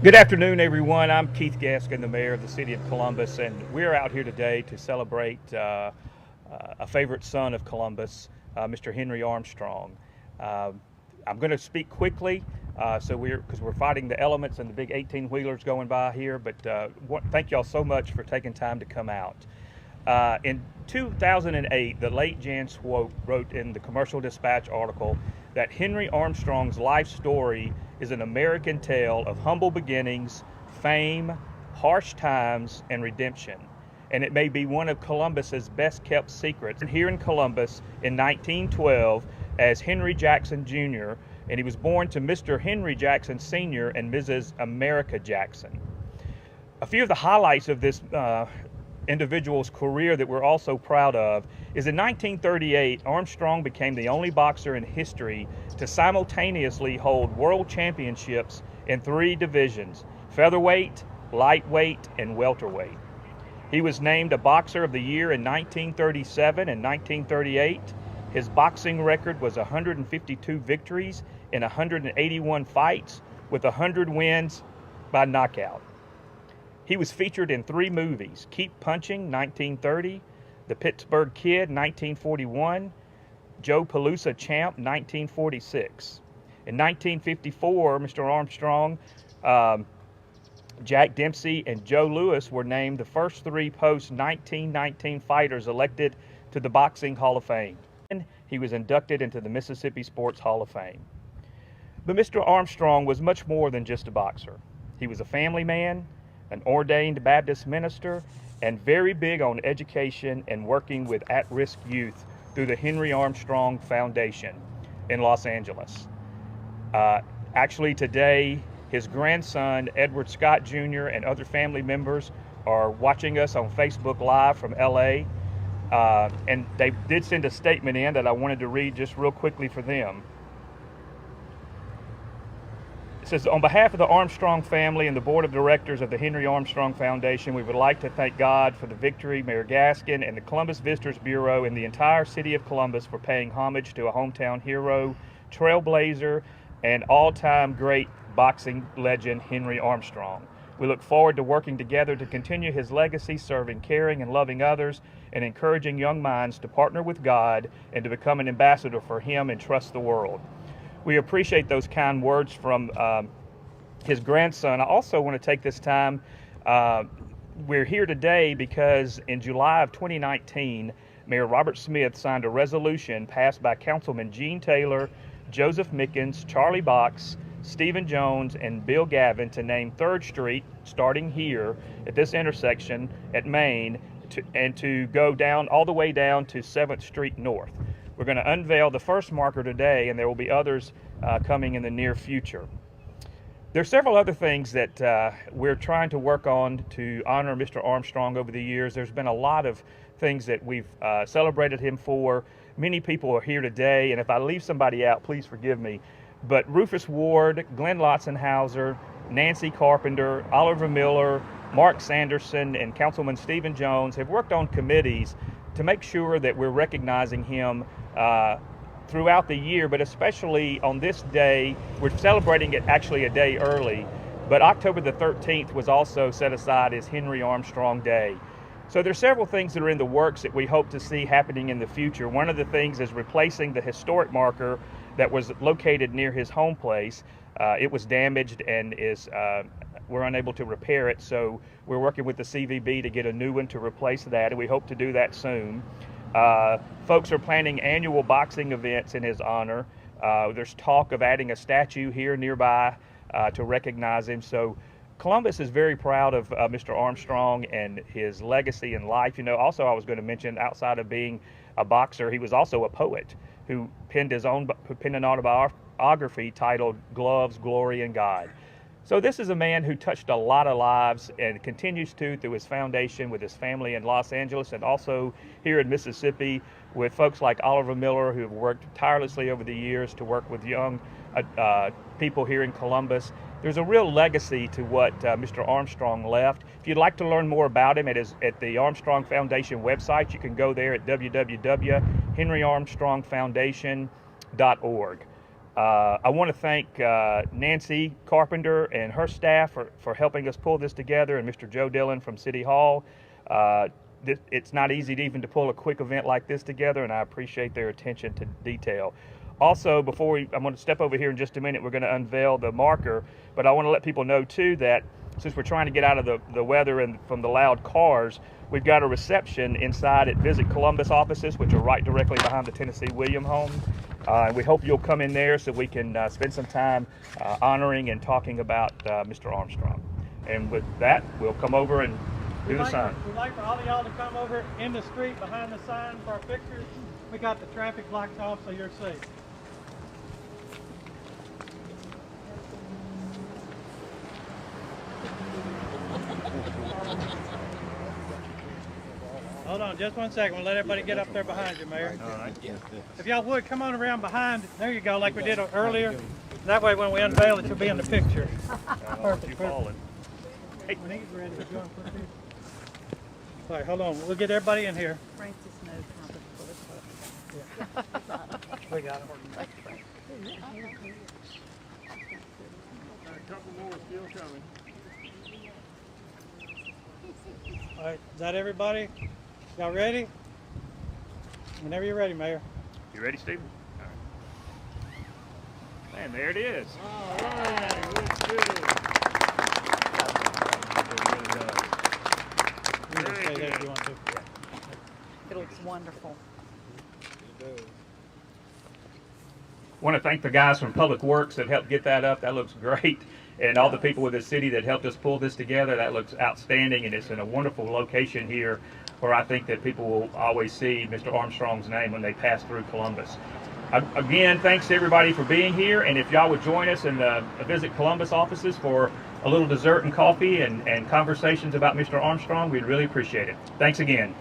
Good afternoon, everyone. I'm Keith Gaskin, the mayor of the city of Columbus, and we're out here today to celebrate a favorite son of Columbus, Mr. Henry Armstrong. Uh, I'm going to speak quickly, because we're fighting the elements and the big 18-wheelers going by here. But thank y'all so much for taking time to come out. In 2008, the late Jan Swope wrote in the Commercial Dispatch article that Henry Armstrong's life story is an American tale of humble beginnings, fame, harsh times, and redemption. And it may be one of Columbus's best kept secrets. Here in Columbus in 1912 as Henry Jackson Jr., and he was born to Mr. Henry Jackson Sr. and Mrs. America Jackson. A few of the highlights of this individual's career that we're also proud of is in 1938, Armstrong became the only boxer in history to simultaneously hold world championships in 3 divisions: featherweight, lightweight, and welterweight. He was named a Boxer of the Year in 1937 and 1938. His boxing record was 152 victories in 181 fights, with 100 wins by knockout. He was featured in 3 movies: Keep Punching, 1930, The Pittsburgh Kid, 1941, Joe Palooza Champ, 1946. In 1954, Mr. Armstrong, Jack Dempsey, and Joe Louis were named the first 3 post-1919 fighters elected to the Boxing Hall of Fame. He was inducted into the Mississippi Sports Hall of Fame. But Mr. Armstrong was much more than just a boxer. He was a family man, an ordained Baptist minister, and very big on education and working with at-risk youth through the Henry Armstrong Foundation in Los Angeles. Actually, today, his grandson, Edward Scott Jr., and other family members are watching us on Facebook Live from LA. And they did send a statement in that I wanted to read just real quickly for them. It says, on behalf of the Armstrong family and the board of directors of the Henry Armstrong Foundation, we would like to thank God for the victory, Mayor Gaskin, and the Columbus Visitors Bureau and the entire city of Columbus for paying homage to a hometown hero, trailblazer, and all-time great boxing legend, Henry Armstrong. We look forward to working together to continue his legacy, serving, caring, and loving others, and encouraging young minds to partner with God and to become an ambassador for him and trust the world. We appreciate those kind words from his grandson. I also want to take this time, we're here today because in July of 2019, Mayor Robert Smith signed a resolution passed by Councilman Gene Taylor, Joseph Mickens, Charlie Box, Stephen Jones, and Bill Gavin to name 3rd Street, starting here at this intersection at Main, and to go down all the way down to 7th Street North. We're going to unveil the first marker today, and there will be others coming in the near future. There are several other things that we're trying to work on to honor Mr. Armstrong over the years. There's been a lot of things that we've celebrated him for. Many people are here today, and if I leave somebody out, please forgive me. But Rufus Ward, Glenn Lotzenhauser, Nancy Carpenter, Oliver Miller, Mark Sanderson, and Councilman Stephen Jones have worked on committees to make sure that we're recognizing him throughout the year, but especially on this day. We're celebrating it actually a day early, but October the 13th was also set aside as Henry Armstrong Day. So there's several things that are in the works that we hope to see happening in the future. One of the things is replacing the historic marker that was located near his home place. It was damaged and we're unable to repair it, so we're working with the CVB to get a new one to replace that, and we hope to do that soon. Folks are planning annual boxing events in his honor. There's talk of adding a statue here nearby to recognize him. So Columbus is very proud of Mr. Armstrong and his legacy in life. You know, also I was going to mention, outside of being a boxer, he was also a poet who penned an autobiography titled Gloves, Glory, and God. So this is a man who touched a lot of lives and continues to through his foundation with his family in Los Angeles, and also here in Mississippi with folks like Oliver Miller, who have worked tirelessly over the years to work with young people here in Columbus. There's a real legacy to what Mr. Armstrong left. If you'd like to learn more about him, it is at the Armstrong Foundation website. You can go there at www.henryarmstrongfoundation.org. I want to thank Nancy Carpenter and her staff for helping us pull this together, and Mr. Joe Dillon from City Hall. It's not easy to even pull a quick event like this together, and I appreciate their attention to detail. Also, I'm going to step over here in just a minute. We're going to unveil the marker, but I want to let people know too that since we're trying to get out of the weather and from the loud cars, we've got a reception inside at Visit Columbus offices, which are right directly behind the Tennessee William home. And we hope you'll come in there so we can spend some time honoring and talking about Mr. Armstrong. And with that, we'll come over and do the sign. We'd like for all of y'all to come over in the street behind the sign for our pictures. We got the traffic blocked off so you're safe. Hold on just 1 second. We'll let everybody get up there behind you, Mayor. All right. If y'all would, come on around behind. There you go, like we did earlier. That way when we unveil it, you'll be in the picture. Perfect. Hey. When he's ready, if you want to put it. All right, hold on. We'll get everybody in here. Francis knows how to pull it up. Yeah. We got him. A couple more still coming. All right, is that everybody? Y'all ready? Whenever you're ready, Mayor. You ready, Stephen? All right. Man, there it is. All right, looks good. You can stay there if you want to. It looks wonderful. Want to thank the guys from Public Works that helped get that up. That looks great. And all the people with the city that helped us pull this together. That looks outstanding, and it's in a wonderful location here where I think that people will always see Mr. Armstrong's name when they pass through Columbus. Again, thanks to everybody for being here, and if y'all would join us in the Visit Columbus offices for a little dessert and coffee and conversations about Mr. Armstrong, we'd really appreciate it. Thanks again.